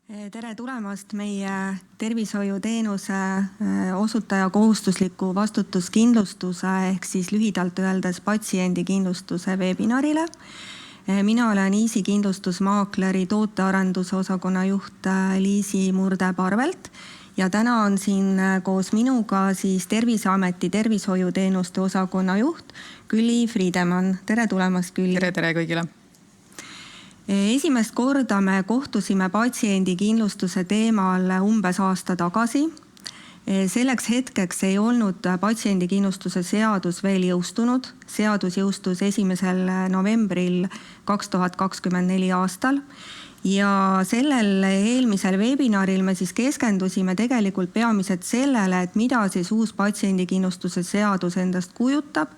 Tere tulemast meie tervishoiuteenuse osutaja kohustusliku vastutuskindlustuse ehk siis lühidalt öeldes patsiendikindlustuse webinarile. Mina olen Easy kindlustusmaakleri tootearenduse osakonna juht Liisi Murde-Parvelt ja täna on siin koos minuga siis Terviseameti tervishoiuteenuste osakonna juht Külli Friedemann. Tere tulemast, Külli! Tere kõigile! Esimest korda me kohtusime patsiendikindlustuse teemal umbes aasta tagasi. Selleks hetkeks ei olnud patsiendikindlustuse seadus veel jõustunud. Seadus jõustus 1. novembril 2024 aastal. Ja sellel eelmisel webinaril me siis keskendusime tegelikult peamiselt sellele, et mida siis uus patsiendikindlustuse seadus endast kujutab,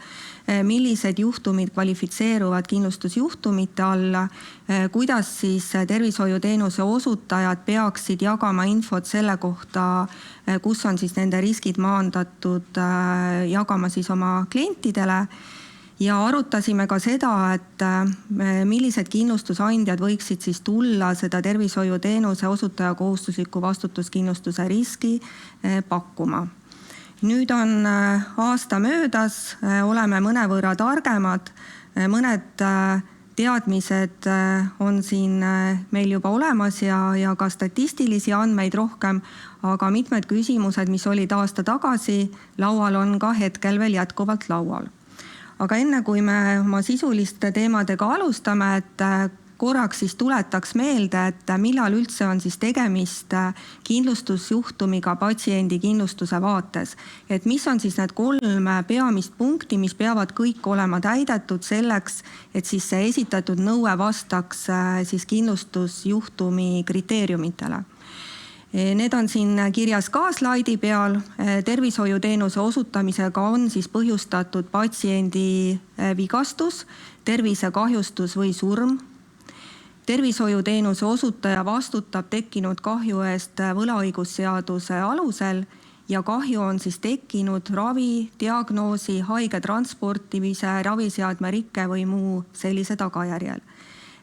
millised juhtumid kvalifitseeruvad kindlustusjuhtumite alla, kuidas siis tervishoiuteenuse osutajad peaksid jagama infot selle kohta, kus on siis nende riskid maandatud, jagama siis oma klientidele. Ja arutasime ka seda, et millised kindlustusandjad võiksid siis tulla seda tervishoiuteenuse osutaja kohustusliku vastutuskindlustuse riski pakkuma. Nüüd on aasta möödas, oleme mõnevõrra targemad, mõned teadmised on siin meil juba olemas ja ka statistilisi andmeid rohkem, aga mitmed küsimused, mis olid aasta tagasi laual, on ka hetkel veel jätkuvalt laual. Aga enne kui me oma sisuliste teemadega alustame, et korraks siis tuletaks meelde, et millal üldse on siis tegemist kindlustusjuhtumiga patsiendi kindlustuse vaates. Et mis on siis need 3 peamist punkti, mis peavad kõik olema täidetud selleks, et siis see esitatud nõue vastaks siis kindlustusjuhtumi kriteeriumitele. Need on siin kirjas ka slaidi peal. Tervishoiuteenuse osutamisega on siis põhjustatud patsiendi vigastus, tervisekahjustus või surm. Tervishoiuteenuse osutaja vastutab tekkinud kahju eest võlaõigusseaduse alusel ja kahju on siis tekkinud ravi, diagnoosi, haige transportimise, raviseadme rikke või muu sellise tagajärjel.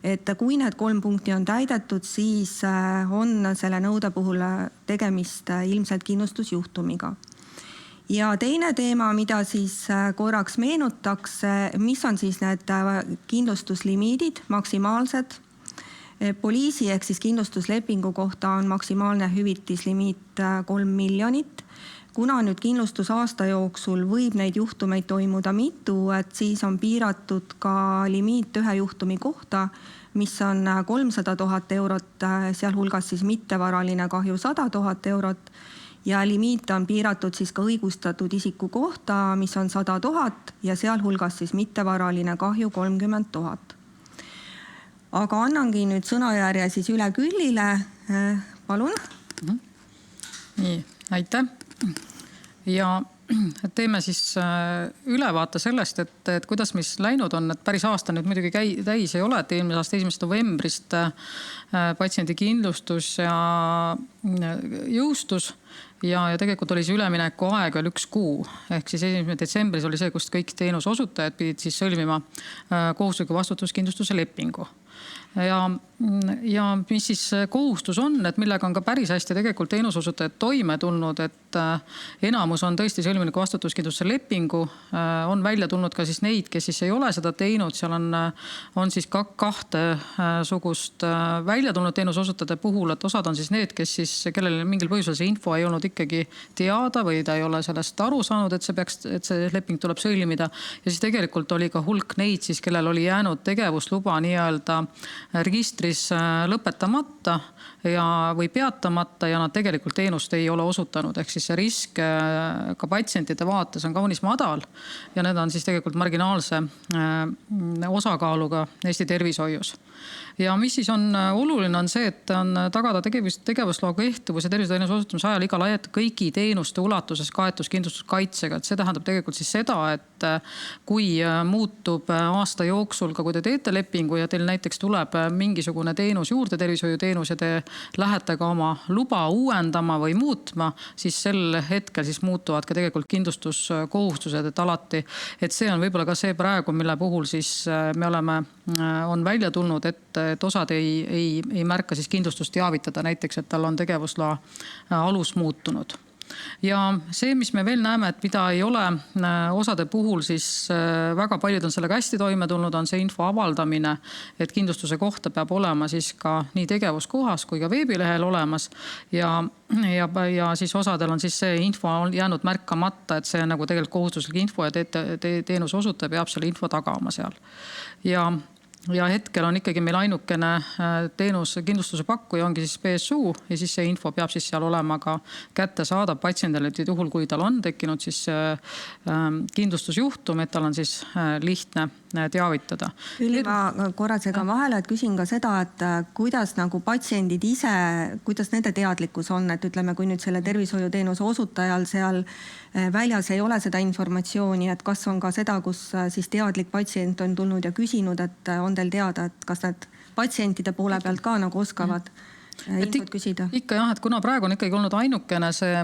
Et kui need 3 punkti on täidetud, siis on selle nõude puhul tegemist ilmselt kindlustusjuhtumiga. Ja teine teema, mida siis korraks meenutaks, mis on siis need kindlustuslimiidid, maksimaalsed. Poliisi ehk siis kindlustuslepingu kohta on maksimaalne hüvitislimiit 3 miljonit. Kuna nüüd kindlustusaasta jooksul võib neid juhtumeid toimuda mitu, et siis on piiratud ka limiit ühe juhtumi kohta, mis on 300 000 eurot, sealhulgas siis mittevaraline kahju 100 000 eurot ja limiit on piiratud siis ka õigustatud isiku kohta, mis on 100 000 ja sealhulgas siis mittevaraline kahju 30 000. Aga annangi nüüd sõnajärje siis üle Küllile. Palun. Nii, aitäh. Ja teeme siis ülevaate sellest, et kuidas mis läinud on, et päris aasta nüüd muidugi täis ei ole, et eelmise aasta 1. novembrist patsiendikindlustus ja jõustus ja tegelikult oli see ülemineku aeg veel 1 kuu. Ehk siis 1. detsembris oli see, kust kõik teenuse osutajad pidid siis sõlmima kohustusliku vastutuskindlustuse lepingu. Ja mis siis kohustus on, et millega on ka päris hästi tegelikult teenusosutajad toime tulnud, et enamus on tõesti sõlminud vastutuskindlustuse lepingu, on välja tulnud ka siis neid, kes siis ei ole seda teinud, seal on siis 2 sugust välja tulnud teenusosutajate puhul, et osad on siis need, kes siis, kellel mingil põhjusel see info ei olnud ikkagi teada või ta ei ole sellest aru saanud, et see leping tuleb sõlmida ja siis tegelikult oli ka hulk neid siis, kellel oli jäänud tegevusluba nii-öelda registris lõpetamata või peatamata ja nad tegelikult teenust ei ole osutanud. Ehk siis see risk ka patsientide vaates on kaunis madal ja need on siis tegelikult marginaalse osakaaluga Eesti tervishoius. Ja mis siis on oluline on see, et on tagada tegevusloa kehtivus ja tervishoiuteenuse osutamise ajal iga laiata kõigi teenuste ulatuses kaetuskindlustuskaitsega. Et see tähendab tegelikult siis seda, et kui muutub aasta jooksul, ka kui te teete lepingu ja teil näiteks tuleb mingisugune teenus juurde, tervishoiuteenus, ja te lähete ka oma luba uuendama või muutma, siis sel hetkel siis muutuvad ka tegelikult kindlustuskohustused, et alati, et see on võib-olla ka see praegu, mille puhul siis me on välja tulnud, et osad ei märka siis kindlustust teavitada, näiteks, et tal on tegevusloa alus muutunud. Ja see, mis me veel näeme, et mida ei ole osade puhul, siis väga paljud on sellega hästi toime tulnud, on see info avaldamine, et kindlustuse kohta peab olema siis ka nii tegevuskohas kui ka veebilehel olemas ja siis osadel on siis see info jäänud märkamata, et see on nagu tegelikult kohustuslik info ja teenuse osutaja peab selle info tagama seal. Ja hetkel on ikkagi meil ainukene teenus kindlustuse pakkuja ongi siis PSU ja siis see info peab siis seal olema ka kättesaadav patsiendile, et juhul kui tal on tekkinud siis kindlustusjuhtum, et tal on siis lihtne teavitada. Üli, ma korra segan vahele, et küsin ka seda, et kuidas nagu patsiendid ise, kuidas nende teadlikkus on, et ütleme, kui nüüd selle tervishoiuteenuse osutajal seal väljas ei ole seda informatsiooni, et kas on ka seda, kus siis teadlik patsient on tulnud ja küsinud, et on teil teada, et kas need patsientide poole pealt ka nagu oskavad infot küsida? Ikka jah, et kuna praegu on ikkagi olnud ainukene see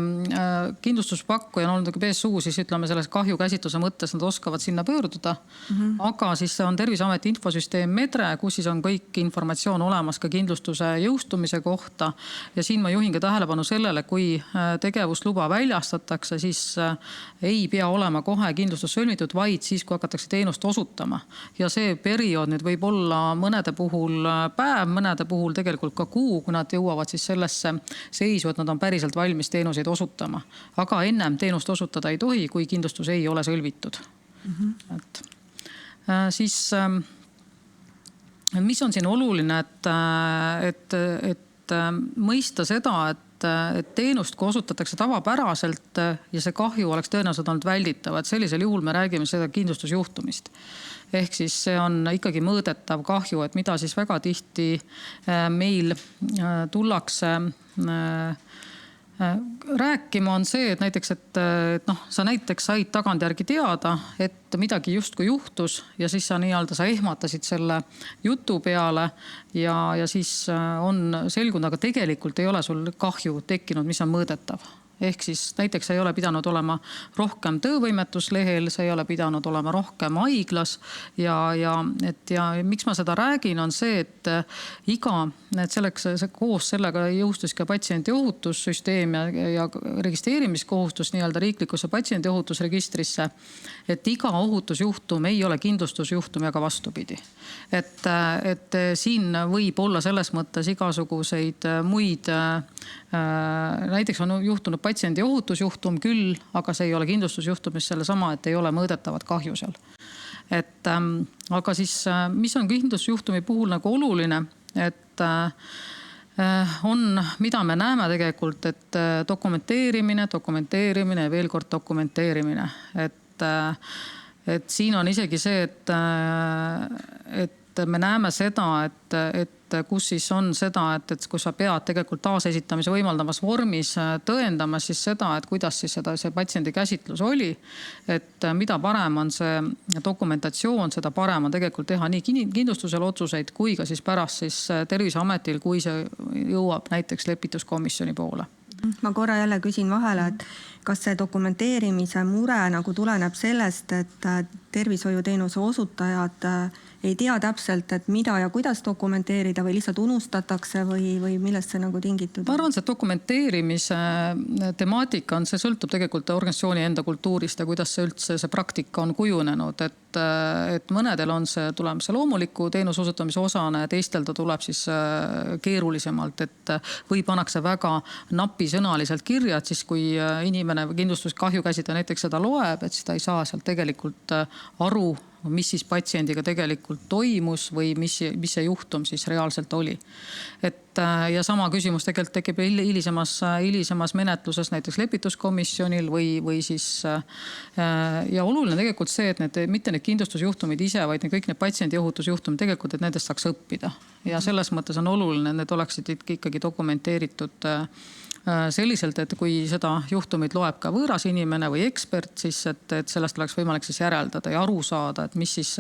kindlustuspakkuja on olnud PSU, siis ütleme selles kahjukäsitluse mõttes nad oskavad sinna pöörduda. Aga siis on Terviseameti infosüsteem Medre, kus siis on kõik informatsioon olemas ka kindlustuse jõustumise kohta. Ja siin ma juhin ka tähelepanu sellele, kui tegevusluba väljastatakse, siis ei pea olema kohe kindlustus sõlmitud, vaid siis, kui hakatakse teenust osutama. Ja see periood nüüd võib olla mõnede puhul päev, mõnede puhul tegelikult ka kuu, kuna nad jõuavad siis sellesse seisu, et nad on päriselt valmis teenuseid osutama. Aga ennem teenust osutada ei tohi, kui kindlustus ei ole sõlmitud. Et, siis, mis on siin oluline, et mõista seda, et teenust kui osutatakse tavapäraselt ja see kahju oleks tõenäoliselt olnud välditav, et sellisel juhul me räägime seda kindlustusjuhtumist. Ehk siis see on ikkagi mõõdetav kahju, et mida siis väga tihti meil tullakse rääkima on see, et näiteks, et sa näiteks said tagantjärgi teada, et midagi justkui juhtus ja siis sa sa ehmatasid selle jutu peale ja siis on selgunud, aga tegelikult ei ole sul kahju tekkinud, mis on mõõdetav. Ehk siis näiteks sa ei ole pidanud olema rohkem töövõimetuslehel, sa ei ole pidanud olema rohkem haiglas ja miks ma seda räägin, on see, et selleks koos sellega jõustus ka patsiendi ohutussüsteem ja registreerimiskohustus nii-öelda riiklikusse patsiendi ohutusregistrisse, et iga ohutusjuhtum ei ole kindlustusjuhtum ja ka vastupidi. Et siin võib olla selles mõttes igasuguseid muid, näiteks on juhtunud patsiendi ohutusjuhtum küll, aga see ei ole kindlustusjuhtum, mis selle sama, et ei ole mõõdetavat kahju seal. Aga siis, mis on kindlustusjuhtumi puhul nagu oluline, et on, mida me näeme tegelikult, et dokumenteerimine ja veel kord dokumenteerimine. Et siin on isegi see, et me näeme seda, et kus siis on seda, et kui sa pead tegelikult taasesitamise võimaldamas vormis tõendamas siis seda, et kuidas siis see patsiendi käsitlus oli, et mida parem on see dokumentatsioon, seda parem on tegelikult teha nii kindlustusel otsuseid kui ka siis pärast siis Terviseametil, kui see jõuab näiteks lepituskomisjoni poole. Ma korra jälle küsin vahele, et kas see dokumenteerimise mure nagu tuleneb sellest, et tervishoiuteenuse osutajad ei tea täpselt, et mida ja kuidas dokumenteerida või lihtsalt unustatakse või millest see nagu tingitud? Ma arvan, see dokumenteerimise temaatika on, see sõltub tegelikult organisatsiooni enda kultuurist ja kuidas see üldse see praktika on kujunenud, et mõnedel on see tuleb see loomuliku teenuse osutamise osana ja teistel ta tuleb siis keerulisemalt, et või pannakse väga napisõnaliselt kirja, et siis kui inimene kindlustuskahju käsitleja näiteks seda loeb, et siis ta ei saa sealt tegelikult aru, mis siis patsiendiga tegelikult toimus või mis see juhtum siis reaalselt oli. Et ja sama küsimus tegelikult tekib hilisemas menetluses näiteks lepituskomisjonil või siis ja oluline tegelikult see, et mitte need kindlustusjuhtumid ise, vaid kõik need patsiendi ohutusjuhtumid tegelikult, et nendest saaks õppida. Ja selles mõttes on oluline, et need oleksid ikkagi dokumenteeritud selliselt, et kui seda juhtumit loeb ka võõras inimene või ekspert, siis et sellest oleks võimalik siis järeldada ja aru saada, et mis siis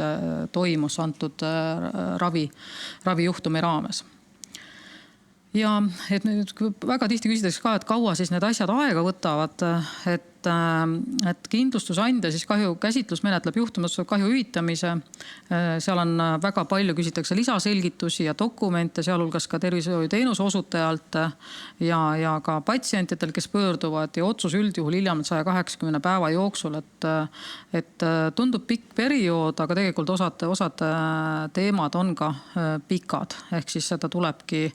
toimus antud ravijuhtumi raames. Ja et nüüd väga tihti küsitakse ka, et kaua siis need asjad aega võtavad, et kindlustusandja siis kahju käsitlus menetleb juhtumit kahju hüvitamise. Seal on väga palju, küsitakse lisaselgitusi ja dokumente, sealhulgas ka tervishoiuteenuse osutajalt ja ka patsientidel, kes pöörduvad ja otsus üldjuhul hiljemalt 180 päeva jooksul, et tundub pikk periood, aga tegelikult osad teemad on ka pikad. Ehk siis seda tulebki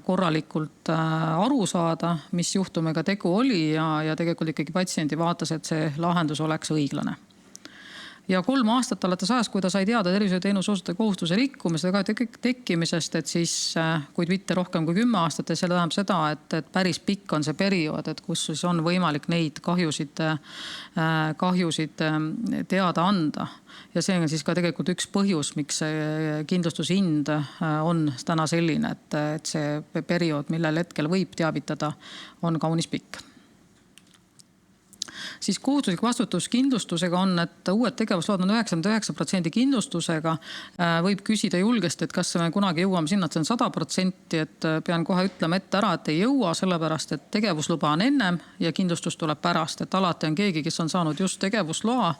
korralikult aru saada, mis juhtumiga tegu oli ja tegelikult ikkagi patsiendi vaatas, et see lahendus oleks õiglane. Ja 3 aastat alates ajast, kui ta sai teada tervishoiuteenuse osutaja kohustuse rikkumisega tekkimisest, et siis, kuid mitte rohkem kui 10 aastat, ja see tähendab seda, et päris pikk on see periood, et kus siis on võimalik neid kahjusid teada anda. Ja see on siis ka tegelikult üks põhjus, miks kindlustushind on täna selline, et see periood, millel hetkel võib teavitada, on kaunis pikk. Siis kohustuslik vastutus kindlustusega on, et uued tegevusload on 99% kindlustusega. Võib küsida julgesti, et kas me kunagi jõuame sinna, et see on 100%, et pean kohe ütlema ette ära, et ei jõua, sellepärast, et tegevusluba on ennem ja kindlustus tuleb pärast. Et alati on keegi, kes on saanud just tegevusloa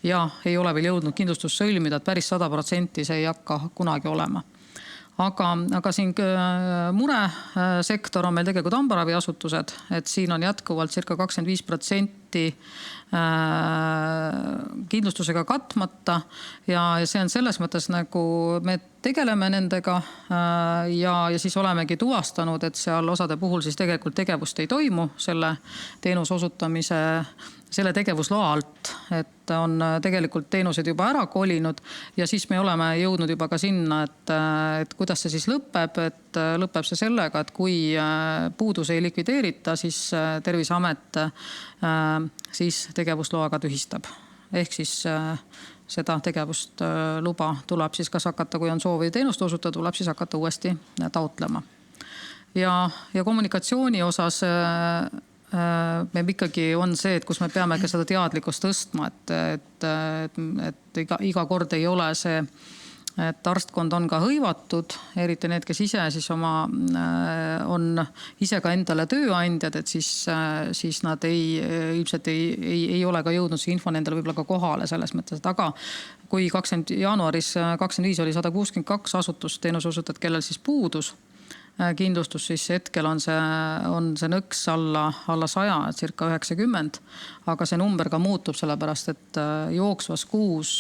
ja ei ole veel jõudnud kindlustust sõlmida, et päris 100% see ei hakka kunagi olema. Aga siin muresektor on meil tegelikult hambaraviasutused, et siin on jätkuvalt circa 25% kindlustusega katmata ja see on selles mõttes nagu me tegeleme nendega ja siis olemegi tuvastanud, et seal osade puhul siis tegelikult tegevust ei toimu selle teenuse osutamise selle tegevusloa alt, et on tegelikult teenused juba ära kolinud ja siis me oleme jõudnud juba ka sinna, et kuidas see siis lõpeb, et lõpeb see sellega, et kui puudus ei likvideerita, siis Terviseamet siis tegevusloaga tühistab. Ehk siis seda tegevust luba tuleb siis kas hakata, kui on soovi teenust osutada, tuleb siis hakata uuesti taotlema. Ja kommunikatsiooni osas me ikkagi on see, et kus me peame ka seda teadlikkust tõstma, et iga kord ei ole see, et arstkond on ka hõivatud, eriti need, kes ise siis on ise ka endale tööandjad, et siis nad ilmselt ei ole ka jõudnud see info nendele võib-olla ka kohale selles mõttes, et aga kui jaanuaris 25 oli 162 asutust teenuseosutajat, kellel siis puudus kindlustus, siis hetkel on see nõks alla 100, circa 90, aga see number ka muutub sellepärast, et jooksvas kuus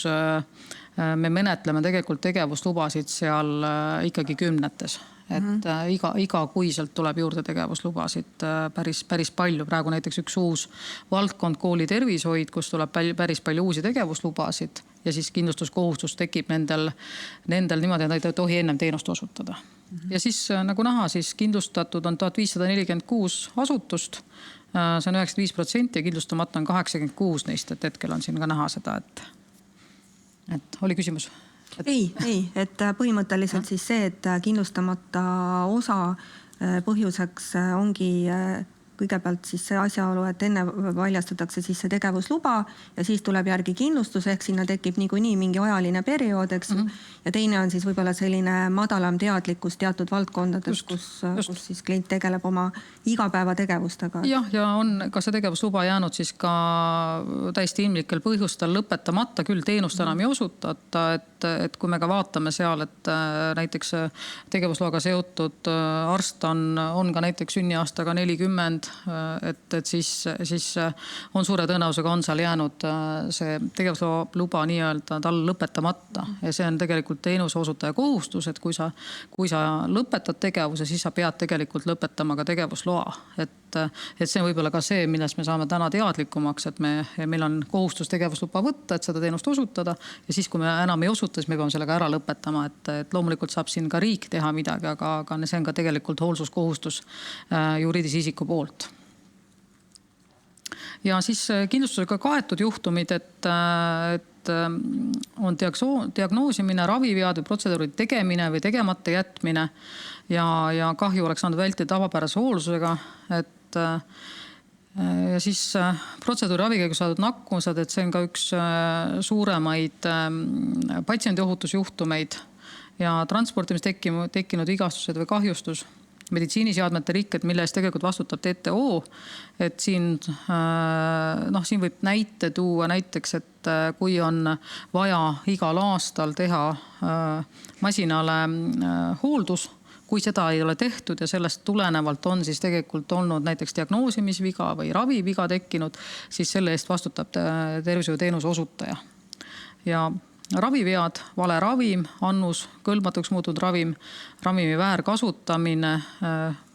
me menetleme tegelikult tegevuslubasid seal ikkagi kümnetes. Et iga kuiselt tuleb juurde tegevuslubasid päris palju. Praegu näiteks üks uus valdkond kooli tervishoid, kus tuleb päris palju uusi tegevuslubasid ja siis kindlustuskohustus tekib nendel niimoodi, et nad ei tohi ennem teenust osutada. Ja siis nagu näha, siis kindlustatud on 1546 asutust, see on 95% ja kindlustamata on 86 neist, et hetkel on siin ka näha seda, et oli küsimus? Ei, et põhimõtteliselt siis see, et kindlustamata osa põhjuseks ongi kõigepealt siis see asjaolu, et enne valjastatakse siis see tegevusluba ja siis tuleb järgi kindlustus, ehk sinna tekib niikuinii mingi ajaline periood, eks. Ja teine on siis võib-olla selline madalam teadlikkus teatud valdkondades, kus siis klient tegeleb oma igapäevategevustega. Ja on ka see tegevusluba jäänud siis ka täiesti ilmlikel põhjustel lõpetamata, küll teenust enam ei osutata, et kui me ka vaatame seal, et näiteks tegevusloaga seotud arst on ka näiteks sünniaastaga 40 et siis on suure tõenäosusega on seal jäänud see tegevusluba nii-öelda tal lõpetamata ja see on tegelikult teenuse osutaja kohustus, et kui sa lõpetad tegevuse, siis sa pead tegelikult lõpetama ka tegevusloa. Et see on võib-olla ka see, millest me saame täna teadlikumaks, et meil on kohustus tegevusluba võtta, et seda teenust osutada ja siis, kui me enam ei osuta, siis me peame sellega ära lõpetama, et loomulikult saab siin ka riik teha midagi, aga see on ka tegelikult hoolsuskohustus juriidilise isiku poolt. Ja siis kindlustusega kaetud juhtumid, et on diagnoosimine, ravivead või protseduuri tegemine või tegemata jätmine ja kahju oleks saanud vältida tavapärase hoolsusega, ja siis protseduuri ravikäigus saadud nakkused, et see on ka üks suuremaid patsiendi ohutusjuhtumeid ja transportimis tekkinud vigastused või kahjustus, meditsiiniseadmete rikked, mille eest tegelikult vastutab TTO, et siin võib näite tuua näiteks, et kui on vaja igal aastal teha masinale hooldus, kui seda ei ole tehtud ja sellest tulenevalt on siis tegelikult olnud näiteks diagnoosimisviga või raviviga tekkinud, siis selle eest vastutab tervishoiuteenuse osutaja. Ja ravivead, vale ravim, annus, kõlbmatuks muutunud ravim, ravimi väärkasutamine,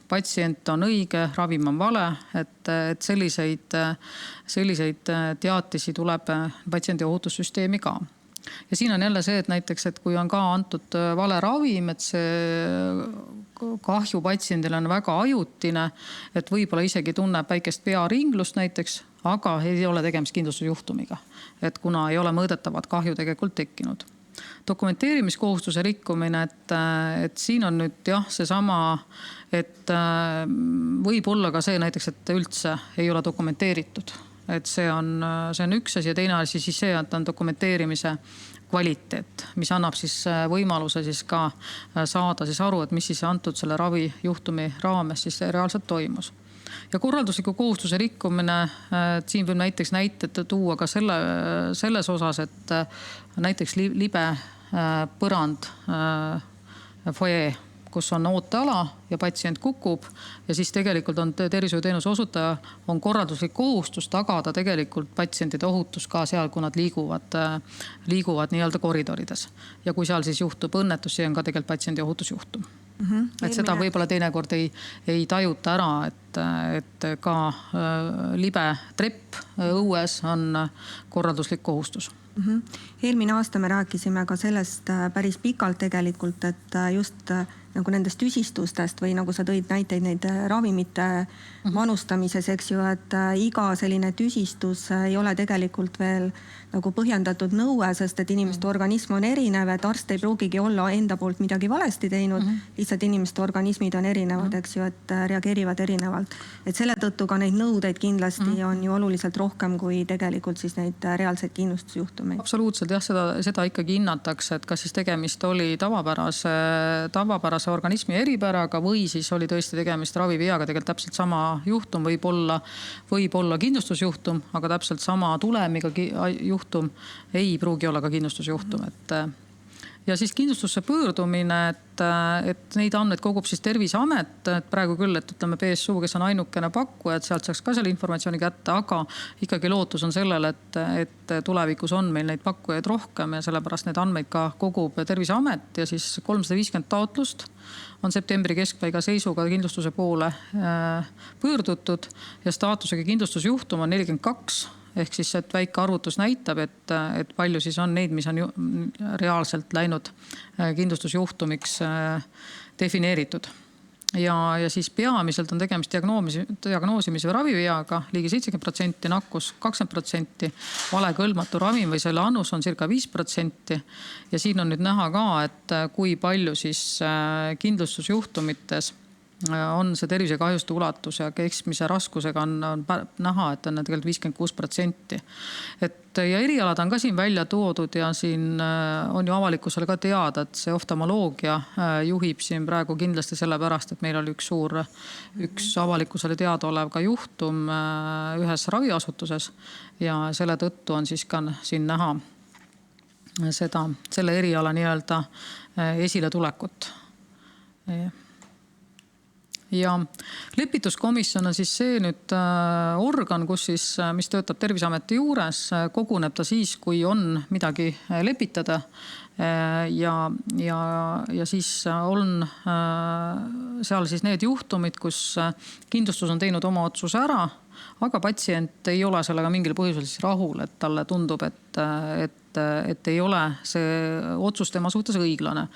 patsient on õige, ravim on vale, et selliseid teatisi tuleb patsiendi ohutussüsteemi ka. Ja siin on jälle see, et näiteks, et kui on ka antud vale ravim, et see kahju patsiendile on väga ajutine, et võib-olla isegi tunneb väikest pearinglust näiteks, aga ei ole tegemist kindlustusjuhtumiga, et kuna ei ole mõõdetavat kahju tegelikult tekkinud. Dokumenteerimiskohustuse rikkumine, et siin on nüüd seesama, et võib olla ka see näiteks, et üldse ei ole dokumenteeritud. Et see on üks asi ja teine asi siis see, et on dokumenteerimise kvaliteet, mis annab siis võimaluse siis ka saada siis aru, et mis siis antud selle ravijuhtumi raames siis reaalselt toimus. Ja korraldusliku kohustuse rikkumine, siin võib näiteks näited tuua ka selles osas, et näiteks libe põrand foyer, kus on ooteala ja patsient kukub ja siis tegelikult on tervishoiuteenuse osutaja on korralduslik kohustus tagada tegelikult patsientide ohutus ka seal, kui nad liiguvad nii-öelda koridorides. Ja kui seal siis juhtub õnnetus, see on ka tegelikult patsiendi ohutusjuhtum. Et seda võib-olla teinekord ei tajuta ära, et ka libe trepp õues on korralduslik kohustus. Eelmine aasta me rääkisime ka sellest päris pikalt tegelikult, et just nagu nendest tüsistustest või nagu sa tõid näiteid neid ravimite manustamises, eks ju, et iga selline tüsistus ei ole tegelikult veel nagu põhjendatud nõue, sest et inimeste organism on erinev, et arst ei pruugigi olla enda poolt midagi valesti teinud, lihtsalt inimeste organismid on erinevad, eks ju, et reageerivad erinevalt. Et selle tõttu ka neid nõudeid kindlasti on ju oluliselt rohkem kui tegelikult siis neid reaalseid kindlustusjuhtumeid. Absoluutselt jah, seda ikkagi hinnatakse, et kas siis tegemist oli tavapärase organismi eripäraga või siis oli tõesti tegemist raviveaga, tegelikult täpselt sama juhtum võib olla kindlustusjuhtum, aga täpselt sama tulemiga juhtum ei pruugi olla ka kindlustusjuhtum. Ja siis kindlustusse pöördumine, et neid andmeid kogub siis Terviseamet, et praegu küll, et ütleme PSU, kes on ainukene pakkuja, et sealt saaks ka selle informatsiooni kätte, aga ikkagi lootus on sellele, et tulevikus on meil neid pakkujaid rohkem ja sellepärast need andmeid ka kogub Terviseamet ja siis 350 taotlust on septembri keskpaiga seisuga kindlustuse poole pöördutud ja staatusega kindlustusjuhtum on 42. Ehk siis, et väike arvutus näitab, et palju siis on neid, mis on reaalselt läinud kindlustusjuhtumiks defineeritud. Ja siis peamiselt on tegemist diagnoosimise või raviveaga, ligi 70%, nakkus 20%, vale kõlbmatu ravim või selle annus on circa 5%. Ja siin on nüüd näha ka, et kui palju siis kindlustusjuhtumites on see tervisekahjuste ulatus ja keskmise raskusega on näha, et on tegelikult 56%. Ja erialad on ka siin välja toodud ja siin on ju avalikkusele ka teada, et see oftalmoloogia juhib siin praegu kindlasti sellepärast, et meil oli üks avalikkusele teada olev ka juhtum ühes raviasutuses ja selle tõttu on siis ka siin näha selle eriala nii-öelda esile tulekut. ja lepituskomisjon on siis see nüüd organ, kus siis, mis töötab Terviseameti juures, koguneb ta siis, kui on midagi lepitada ja siis on seal siis need juhtumid, kus kindlustus on teinud oma otsuse ära, aga patsient ei ole sellega mingil põhjusel siis rahul, et talle tundub, et ei ole see otsus tema suhtes õiglane.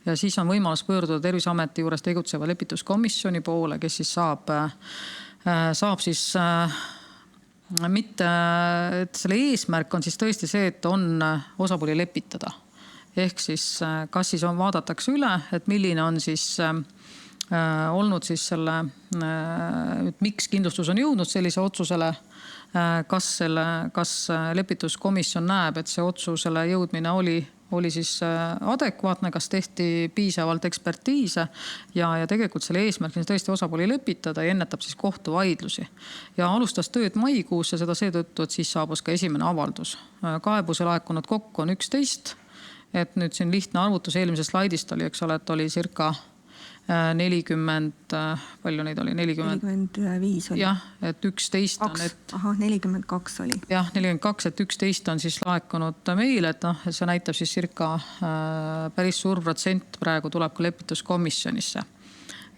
Ja siis on võimalus pöörduda Terviseameti juures tegutseva lepituskomisjoni poole, kes siis saab siis mitte, et selle eesmärk on siis tõesti see, et on osapooli lepitada. Ehk siis, kas siis vaadatakse üle, et milline on siis olnud siis selle, miks kindlustus on jõudnud sellise otsusele, kas lepituskomisjon näeb, et see otsusele jõudmine oli siis adekvaatne, kas tehti piisavalt ekspertiise ja tegelikult selle eesmärk on tõesti osapooli lepitada ja ennetab siis kohtuvaidlusi. Ja alustas tööd maikuus ja seda seetõttu, et siis saabus ka esimene avaldus. Kaebuse laekunud kokku on 11, et nüüd siin lihtne arvutus eelmisest slaidist oli, eks ole, et oli circa 40, palju neid oli? 45 oli. Jah, et 11 on, et... 42 oli. Jah, 42, et 11 on siis laekunud meile, et see näitab siis circa päris suur protsent praegu tuleb ka lepituskomisjonisse.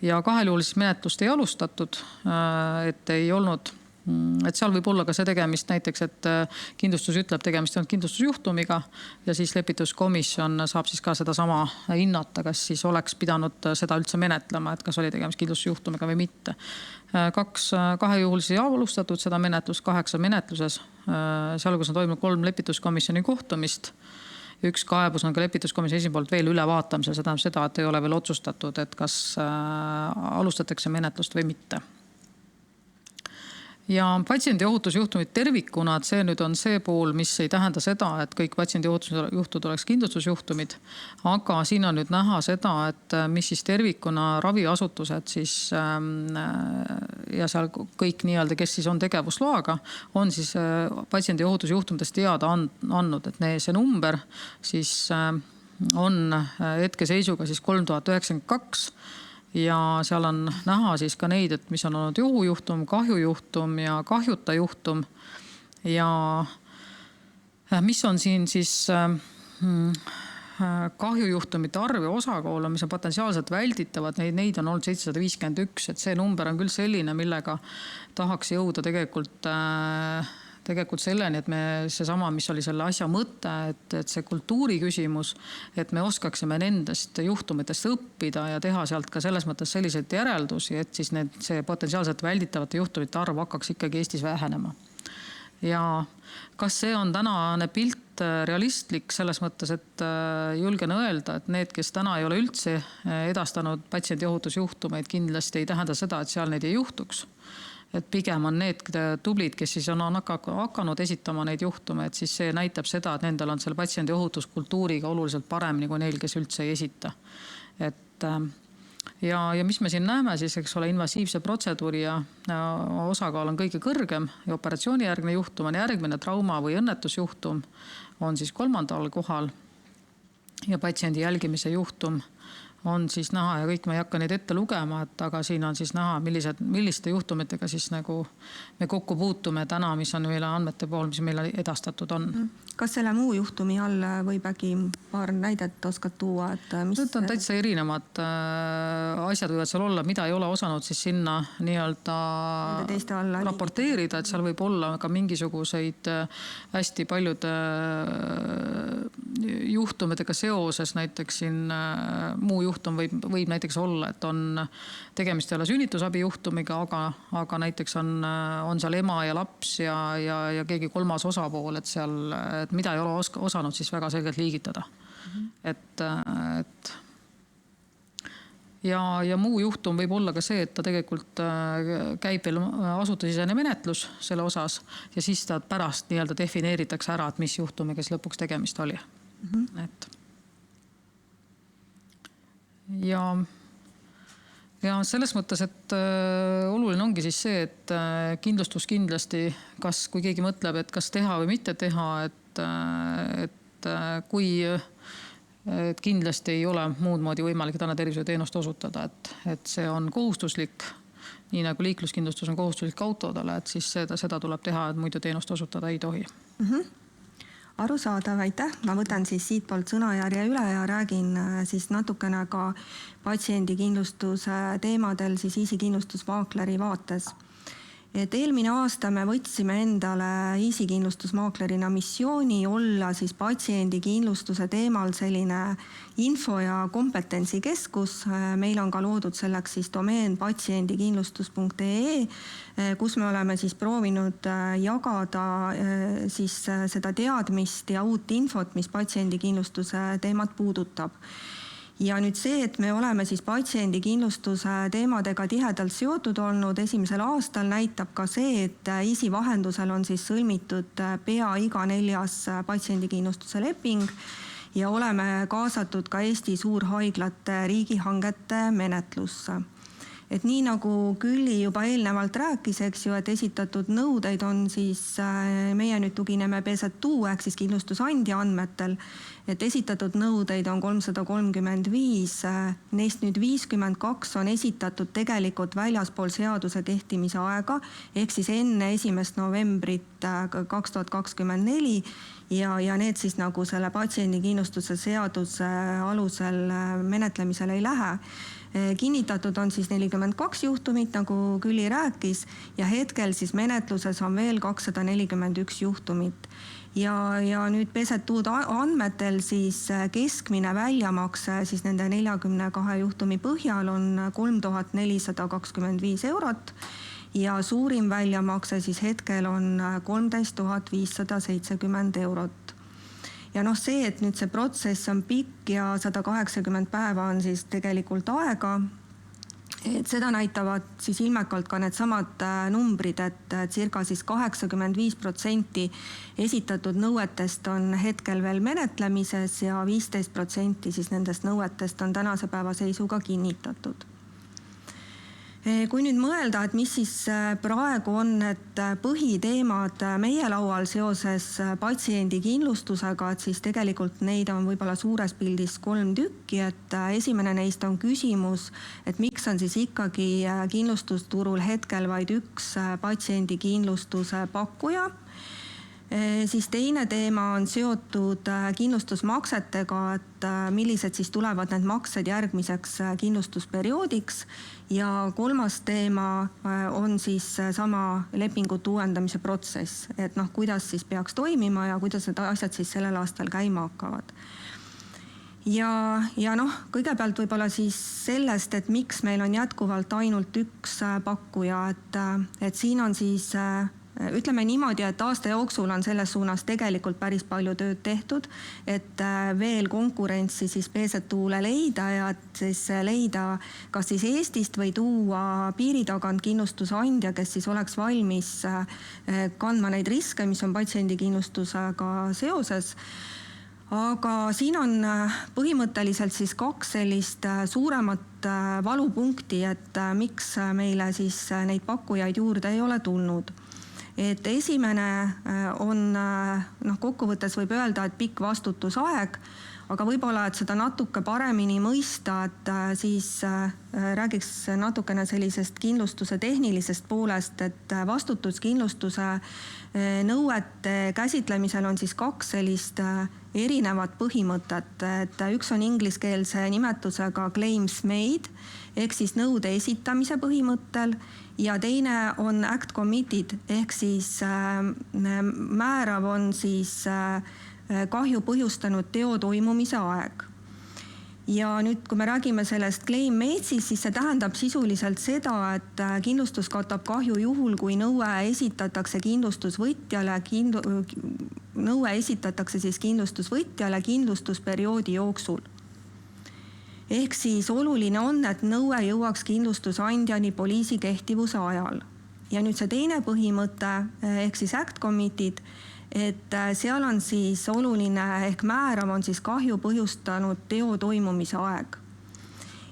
Ja 2 juhul siis menetlust ei alustatud, et ei olnud, et seal võib olla ka see tegemist näiteks, et kindlustus ütleb tegemist on kindlustusjuhtumiga ja siis lepituskomisjon saab siis ka seda sama hinnata, kas siis oleks pidanud seda üldse menetlema, et kas oli tegemist kindlustusjuhtumiga või mitte. 2 juhul siis ei alustatud seda menetlust, 8 menetluses, sealhulgas on toimunud 3 lepituskomisjoni kohtumist. 1 kaebus on ka lepituskomisjoni esimene veel ülevaatamisel, see tähendab seda, et ei ole veel otsustatud, et kas alustatakse menetlust või mitte. Ja patsiendi ohutusjuhtumid tervikuna, et see nüüd on see pool, mis ei tähenda seda, et kõik patsiendi ohutusjuhtud oleks kindlustusjuhtumid, aga siin on nüüd näha seda, et mis siis tervikuna raviasutused siis ja seal kõik nii-öelda, kes siis on tegevusloaga, on siis patsiendi ohutusjuhtumidest teada andnud, et see number siis on hetkeseisuga siis 3092 ja seal on näha siis ka neid, et mis on olnud ohujuhtum, kahjujuhtum ja kahjuta juhtum ja mis on siin siis kahjujuhtumite arv ja osakaal, mis on potentsiaalselt välditavad, neid on olnud 751, et see number on küll selline, millega tahaks jõuda tegelikult selleni, et me seesama, mis oli selle asja mõte, et see kultuuri küsimus, et me oskaksime nendest juhtumitest õppida ja teha sealt ka selles mõttes selliseid järeldusi, et siis see potentsiaalselt välditavate juhtumite arv hakkaks ikkagi Eestis vähenema. Ja kas see on tänane pilt realistlik selles mõttes, et julgen öelda, et need, kes täna ei ole üldse edastanud patsiendi ohutusjuhtumeid, kindlasti ei tähenda seda, et seal neid ei juhtuks. Et pigem on need tublid, kes siis on hakanud esitama neid juhtumeid, siis see näitab seda, et nendel on selle patsiendi ohutuskultuuriga oluliselt paremini kui neil, kes üldse ei esita. Ja mis me siin näeme siis, eks ole, invasiivse protseduuri ja osakaal on kõige kõrgem ja operatsioonijärgne juhtum on järgmine trauma või õnnetusjuhtum on siis 3. kohal ja patsiendi jälgimise juhtum on siis näha ja kõik ma ei hakka neid ette lugema, aga siin on siis näha, milliste juhtumitega siis nagu me kokku puutume täna, mis on meile andmete pool, mis meile edastatud on. Kas selle muu juhtumi all võib äkki paar näidet oskad tuua? Nüüd on täitsa erinevad asjad võivad seal olla, mida ei ole osanud siis sinna nii-öelda raporteerida, et seal võib olla ka mingisuguseid hästi paljude juhtumitega seoses, näiteks siin muu juhtum võib näiteks olla, et on tegemist ei ole sünnitusabi juhtumiga, aga näiteks on seal ema ja laps ja keegi 3. osapool, et seal, et mida ei ole osanud siis väga selgelt liigitada. Ja muu juhtum võib olla ka see, et ta tegelikult käib veel asutusisene menetlus selle osas ja siis ta pärast nii-öelda defineeritakse ära, et mis juhtumiga siis lõpuks tegemist oli. Ja selles mõttes, et oluline ongi siis see, et kindlustus kindlasti, kui keegi mõtleb, et kas teha või mitte teha, et kui et kindlasti ei ole muud moodi võimalik täna tervishoiuteenust osutada, et see on kohustuslik, nii nagu liikluskindlustus on kohustuslik autodele, et siis seda tuleb teha, et muidu teenust osutada ei tohi. Arusaadav, aitäh. Ma võtan siis siit poolt sõnajärje üle ja räägin siis natukene ka patsiendikindlustuse teemadel siis easyKindlustusmaakleri vaates. Et eelmine aasta me võtsime endale easyKindlustusmaaklerina missiooni olla siis patsiendikindlustuse teemal selline info- ja kompetentsikeskus. Meil on ka loodud selleks siis domeen patsiendikindlustus.ee, kus me oleme siis proovinud jagada siis seda teadmist ja uut infot, mis patsiendikindlustuse teemat puudutab. Ja nüüd see, et me oleme siis patsiendikindlustuse teemadega tihedalt seotud olnud esimesel aastal, näitab ka see, et Easy vahendusel on siis sõlmitud pea iga 4. patsiendikindlustuse leping ja oleme kaasatud ka Eesti suurhaiglate riigihangete menetlusse. Et nii nagu Külli juba eelnevalt rääkis, eks ju, et esitatud nõudeid on siis, meie nüüd tugineme PZU ehk siis kindlustusandja andmetel, et esitatud nõudeid on 335, neist nüüd 52 on esitatud tegelikult väljaspool seaduse kehtimise aega, ehk siis enne 1. novembrit 2024 ja need siis nagu selle patsiendikindlustuse seaduse alusel menetlemisel ei lähe. Kinnitatud on siis 42 juhtumit, nagu Külli rääkis, ja hetkel siis menetluses on veel 241 juhtumit. Ja nüüd PZU andmetel siis keskmine väljamakse siis nende 42 juhtumi põhjal on 3425 eurot ja suurim väljamakse siis hetkel on 13 570 eurot. Ja see, et nüüd see protsess on pikk ja 180 päeva on siis tegelikult aega, et seda näitavad siis ilmekalt ka need samad numbrid, et circa siis 85% esitatud nõuetest on hetkel veel menetlemises ja 15% siis nendest nõuetest on tänase päeva seisuga kinnitatud. Kui nüüd mõelda, et mis siis praegu on need põhiteemad meie laual seoses patsiendikindlustusega, et siis tegelikult neid on võib-olla suures pildis 3 tükki, et esimene neist on küsimus, et miks on siis ikkagi kindlustusturul hetkel vaid üks patsiendikindlustuse pakkuja. Siis teine teema on seotud kindlustusmaksetega, et millised siis tulevad need maksed järgmiseks kindlustusperioodiks ja kolmas teema on siis sama lepingute uuendamise protsess, et kuidas siis peaks toimima ja kuidas need asjad siis sellel aastal käima hakkavad. Ja kõigepealt võib-olla siis sellest, et miks meil on jätkuvalt ainult üks pakkuja, et siin on siis ütleme niimoodi, et aasta jooksul on selles suunas tegelikult päris palju tööd tehtud, et veel konkurentsi siis PZU-le leida ja siis leida kas siis Eestist või tuua piiri tagant kindlustusandja, kes siis oleks valmis kandma neid riske, mis on patsiendikindlustusega seoses. Aga siin on põhimõtteliselt siis 2 sellist suuremat valupunkti, et miks meile siis neid pakkujaid juurde ei ole tulnud. Et esimene on, kokkuvõttes võib öelda, et pikk vastutusaeg, aga võib-olla, et seda natuke paremini mõista, et siis räägiks natukene sellisest kindlustuse tehnilisest poolest, et vastutuskindlustuse nõuete käsitlemisel on siis 2 sellist erinevat põhimõtet, et üks on ingliskeelse nimetusega claims made ehk siis nõude esitamise põhimõttel ja teine on act committed ehk siis määrav on siis kahju põhjustanud teo toimumise aeg. Ja nüüd, kui me räägime sellest claim made'ist, siis see tähendab sisuliselt seda, et kindlustus katab kahju juhul, kui nõue esitatakse kindlustusvõtjale kindlustusperioodi jooksul. Ehk siis oluline on, et nõue jõuaks kindlustusandjani poliisi kehtivuse ajal. Ja nüüd see teine põhimõte ehk siis act committed, et seal on siis oluline ehk määrav on siis kahju põhjustanud teo toimumise aeg.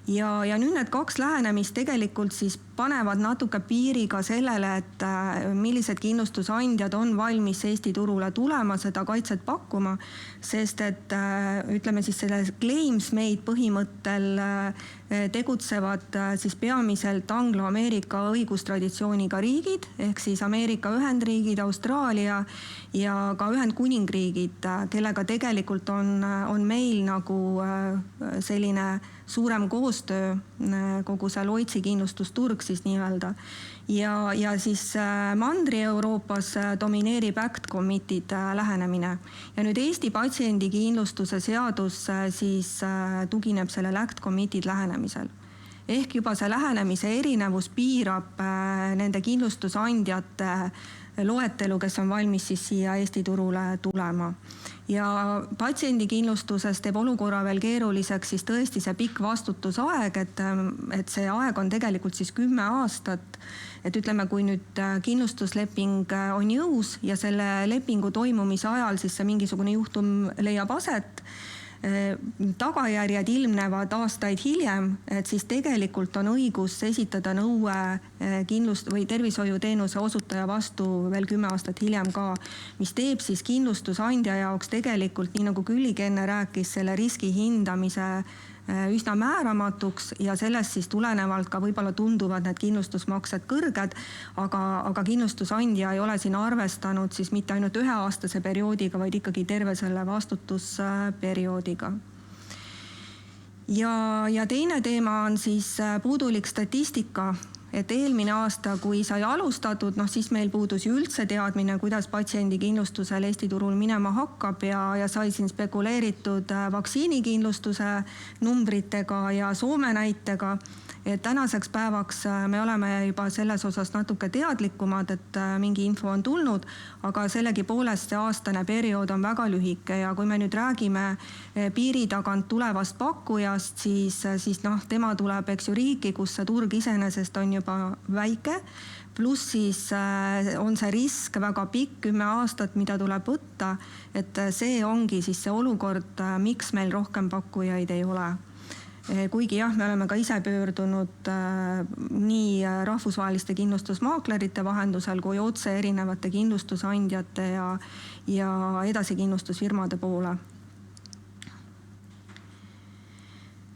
Ja nüüd need 2 lähenemist tegelikult siis panevad natuke piiri ka sellele, et millised kindlustusandjad on valmis Eesti turule tulema, seda kaitset pakkuma, sest et ütleme siis selle claims made põhimõttel tegutsevad siis peamiselt anglo-Ameerika õigustraditsiooniga riigid, ehk siis Ameerika Ühendriigid, Austraalia ja ka Ühendkuningriigid, kellega tegelikult on meil nagu selline suurem koostöö, kogu see Lloydsi kindlustusturg siis nii-öelda. Ja siis Mandri-Euroopas domineerib Act Committed lähenemine. Ja nüüd Eesti patsiendikindlustuse seadus siis tugineb sellele Act Committed lähenemisel. Ehk juba see lähenemise erinevus piirab nende kindlustusandjate loetelu, kes on valmis siis siia Eesti turule tulema. Ja patsiendikindlustuses teeb olukorra veel keeruliseks siis tõesti see pikk vastutusaeg, et see aeg on tegelikult siis 10 aastat. Et ütleme, kui nüüd kindlustusleping on jõus ja selle lepingu toimumise ajal siis see mingisugune juhtum leiab aset, tagajärjed ilmnevad aastaid hiljem, et siis tegelikult on õigus esitada nõue või tervishoiuteenuse osutaja vastu veel 10 aastat hiljem ka, mis teeb siis kindlustusandja jaoks tegelikult, nii nagu Külliki enne rääkis, selle riski hindamise üsna määramatuks ja sellest siis tulenevalt ka võib-olla tunduvad need kindlustusmaksed kõrged, aga kindlustusandja ei ole siin arvestanud siis mitte ainult 1-aastase perioodiga, vaid ikkagi terve selle vastutusperioodiga. Ja teine teema on siis puudulik statistika, et eelmine aasta, kui sai alustatud, siis meil puudus ju üldse teadmine, kuidas patsiendikindlustusel Eesti turul minema hakkab ja sai siin spekuleeritud vaktsiinikindlustuse numbritega ja Soome näitega. Et tänaseks päevaks me oleme juba selles osas natuke teadlikumad, et mingi info on tulnud, aga sellegipoolest see aastane periood on väga lühike ja kui me nüüd räägime piiri tagant tulevast pakkujast, siis tema tuleb riiki, kus see turg iseenesest on juba väike, pluss siis on see risk väga pikk, 10 aastat, mida tuleb võtta, et see ongi siis see olukord, miks meil rohkem pakkujaid ei ole. Kuigi jah, me oleme ka ise pöördunud nii rahvusvaheliste kindlustusmaaklerite vahendusel kui otse erinevate kindlustusandjate ja edasikindlustusfirmade poole.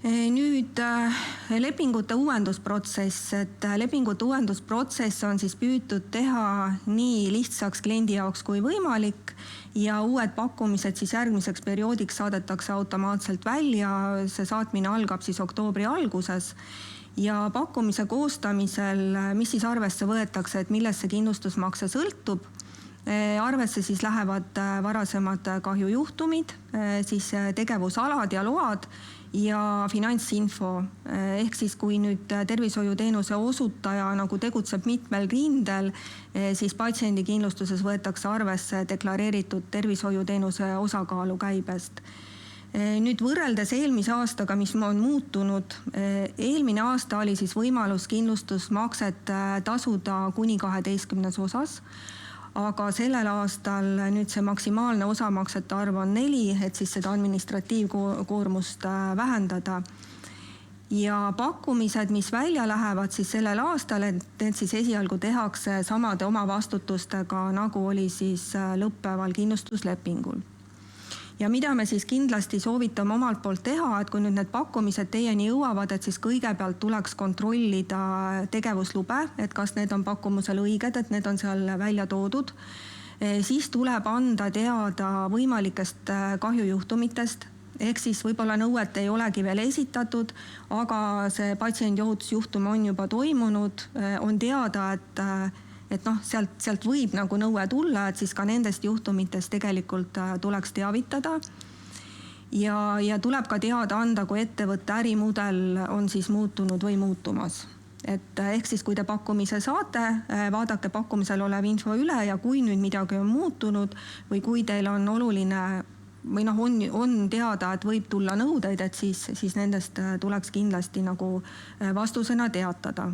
Nüüd lepingute uuendusprotsess, et lepingute uuendusprotsess on siis püütud teha nii lihtsaks kliendi jaoks kui võimalik ja uued pakkumised siis järgmiseks perioodiks saadetakse automaatselt välja, see saatmine algab siis oktoobri alguses ja pakkumise koostamisel, mis siis arvesse võetakse, et millest see kindlustusmakse sõltub, arvesse siis lähevad varasemad kahjujuhtumid, siis tegevusalad ja load ja finantsinfo, ehk siis kui nüüd tervishoiuteenuse osutaja nagu tegutseb mitmel rindel, siis patsiendikindlustuses võetakse arvesse deklareeritud tervishoiuteenuse osakaalu käibest. Nüüd võrreldes eelmise aastaga, mis on muutunud, eelmine aasta oli siis võimalus kindlustusmakset tasuda kuni 12 osas, aga sellel aastal nüüd see maksimaalne osamaksete arv on 4, et siis seda administratiivkoormust vähendada. Ja pakkumised, mis välja lähevad siis sellel aastal, et need siis esialgu tehakse samade omavastutustega, nagu oli siis lõppeval kindlustuslepingul. Ja mida me siis kindlasti soovitame omalt poolt teha, et kui nüüd need pakkumised teieni jõuavad, et siis kõigepealt tuleks kontrollida tegevuslube, et kas need on pakkumusel õiged, et need on seal välja toodud. Siis tuleb anda teada võimalikest kahjujuhtumitest, ehk siis võib-olla nõuet ei olegi veel esitatud, aga see patsiendiohutusjuhtum on juba toimunud, on teada, et sealt võib nagu nõue tulla, et siis ka nendest juhtumitest tegelikult tuleks teavitada. Ja tuleb ka teada anda, kui ettevõtte ärimudel on siis muutunud või muutumas. Et ehk siis, kui te pakkumise saate, vaadake pakkumisel olev info üle ja kui nüüd midagi on muutunud või kui teil on oluline või on teada, et võib tulla nõudeid, et siis nendest tuleks kindlasti nagu vastusena teatada.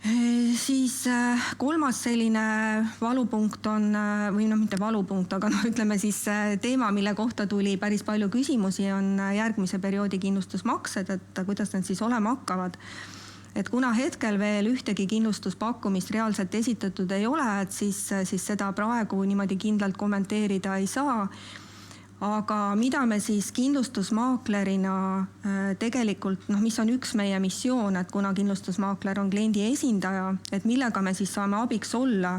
Siis kolmas selline valupunkt on, või mitte valupunkt, aga ütleme siis teema, mille kohta tuli päris palju küsimusi, on järgmise perioodi kindlustusmaksed, et kuidas need siis olema hakkavad. Et kuna hetkel veel ühtegi kindlustuspakkumist reaalselt esitatud ei ole, et siis seda praegu niimoodi kindlalt kommenteerida ei saa. Aga mida me siis kindlustusmaaklerina tegelikult, mis on üks meie missioon, et kuna kindlustusmaakler on kliendi esindaja, et millega me siis saame abiks olla,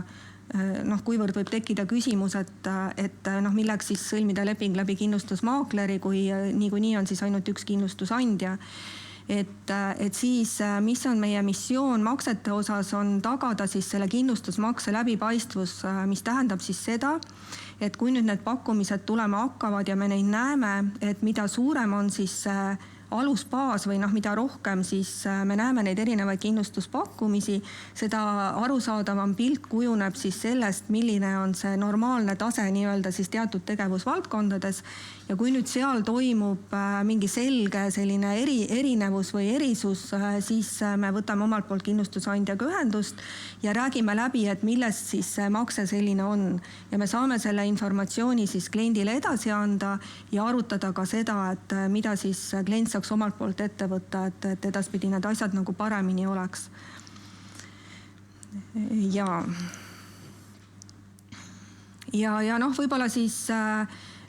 kuivõrd võib tekkida küsimus, et milleks siis sõlmida leping läbi kindlustusmaakleri, kui niikuinii on siis ainult üks kindlustusandja. Et siis, mis on meie missioon maksete osas, on tagada siis selle kindlustusmakse läbipaistvus, mis tähendab siis seda, et kui nüüd need pakkumised tulema hakkavad ja me neid näeme, et mida suurem on siis alusbaas või mida rohkem siis me näeme neid erinevaid kindlustuspakkumisi, seda arusaadavam pilt kujuneb siis sellest, milline on see normaalne tase nii-öelda siis teatud tegevusvaldkondades. Ja kui nüüd seal toimub mingi selge selline erinevus või erisus, siis me võtame omalt poolt kindlustusandjaga ühendust ja räägime läbi, et millest siis see makse selline on. Ja me saame selle informatsiooni siis kliendile edasi anda ja arutada ka seda, et mida siis klient saaks omalt poolt ette võtta, et edaspidi need asjad nagu paremini oleks. Ja võib-olla siis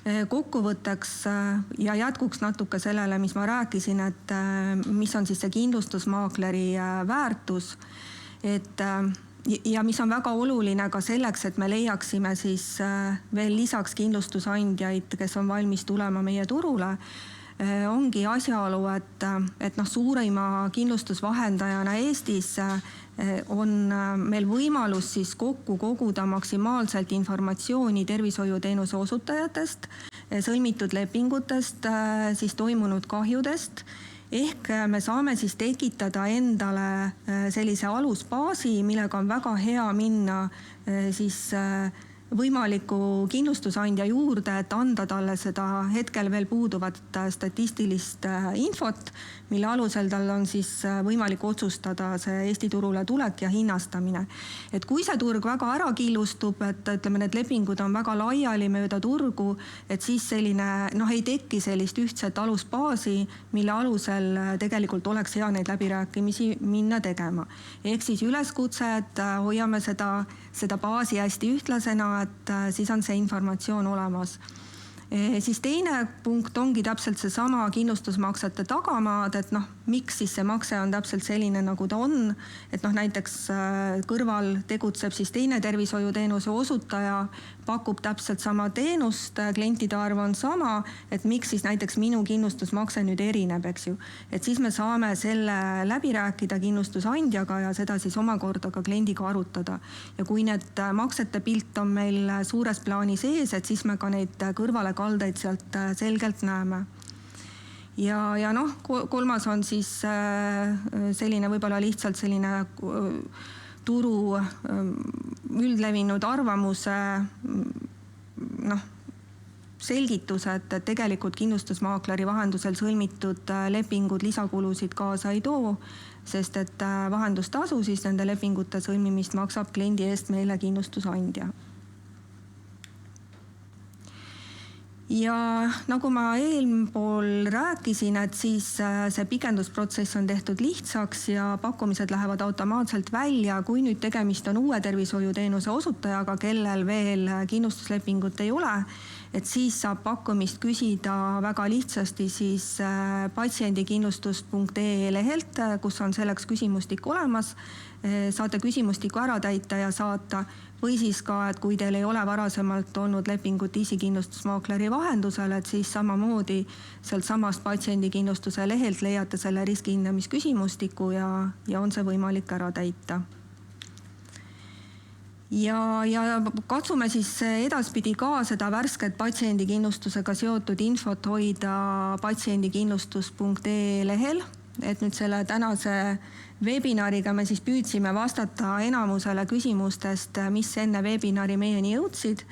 kokkuvõtteks ja jätkuks natuke sellele, mis ma rääkisin, et mis on siis see kindlustusmaakleri väärtus, ja mis on väga oluline ka selleks, et me leiaksime siis veel lisaks kindlustusandjaid, kes on valmis tulema meie turule, ongi asjaolu, et suurima kindlustusvahendajana Eestis on meil võimalus siis kokku koguda maksimaalselt informatsiooni tervishoiuteenuse osutajatest, sõlmitud lepingutest, siis toimunud kahjudest. Ehk me saame siis tekitada endale sellise alusbaasi, millega on väga hea minna siis võimaliku kindlustusandja juurde, et anda talle seda hetkel veel puuduvat statistilist infot, mille alusel tal on siis võimalik otsustada see Eesti turule tulek ja hinnastamine. Et kui see turg väga ära killustub, et ütleme, need lepingud on väga laiali mööda turgu, et siis selline, ei teki sellist ühtset alusbaasi, mille alusel tegelikult oleks hea neid läbirääkimisi minna tegema. Ehk siis üleskutse, et hoiame seda baasi hästi ühtlasena, et siis on see informatsioon olemas. Siis teine punkt ongi täpselt see sama kindlustusmaksete tagamaad, et miks siis see makse on täpselt selline, nagu ta on, et näiteks kõrval tegutseb siis teine tervishoiuteenuse osutaja, pakub täpselt sama teenust, klientide arv on sama, et miks siis näiteks minu kindlustusmakse nüüd erineb, eks ju. Et siis me saame selle läbi rääkida kindlustusandjaga ja seda siis omakorda ka kliendiga arutada. Ja kui need maksete pilt on meil suures plaanis ees, et siis me ka neid kõrvale kaldeid sealt selgelt näeme. Ja kolmas on siis selline võib-olla lihtsalt selline turu üldlevinud arvamuse selgitus, et tegelikult kindlustusmaakleri vahendusel sõlmitud lepingud lisakulusid kaasa ei too, sest et vahendustasu siis nende lepingute sõlmimist maksab kliendi eest meile kindlustusandja. Ja nagu ma eelpool rääkisin, et siis see pikendusprotsess on tehtud lihtsaks ja pakkumised lähevad automaatselt välja, kui nüüd tegemist on uue tervishoiuteenuse osutajaga, kellel veel kindlustuslepingut ei ole, et siis saab pakkumist küsida väga lihtsasti siis patsiendikindlustus.ee lehelt, kus on selleks küsimustik olemas. Saate küsimustiku ära täita ja saata, või siis ka, et kui teil ei ole varasemalt olnud lepingut isikindlustusmaakleri vahendusel, et siis samamoodi sealt samast patsiendikindlustuse lehelt leiate selle riskihindamisküsimustiku ja on see võimalik ära täita. Ja katsume siis edaspidi ka seda värsket patsiendikindlustusega seotud infot hoida patsiendikindlustus.ee lehel, et nüüd selle tänase webinariga me siis püüdsime vastata enamusele küsimustest, mis enne webinari meieni jõudsid,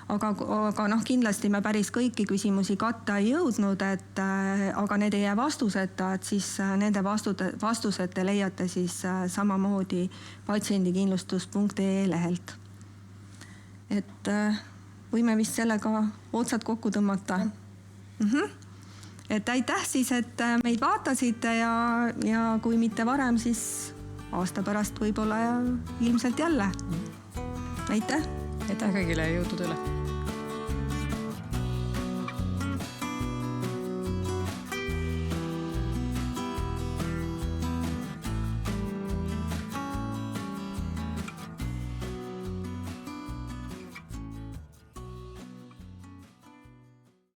aga kindlasti me päris kõiki küsimusi katta ei jõudnud, aga need ei jää vastuseta, et siis nende vastused te leiate siis samamoodi patsiendikindlustus.ee lehelt. Et võime vist sellega otsad kokku tõmmata. Et aitäh siis, et meid vaatasite ja kui mitte varem, siis aasta pärast võib-olla ja ilmselt jälle. Aitäh! Aitäh kõigile ja jõudu tööle!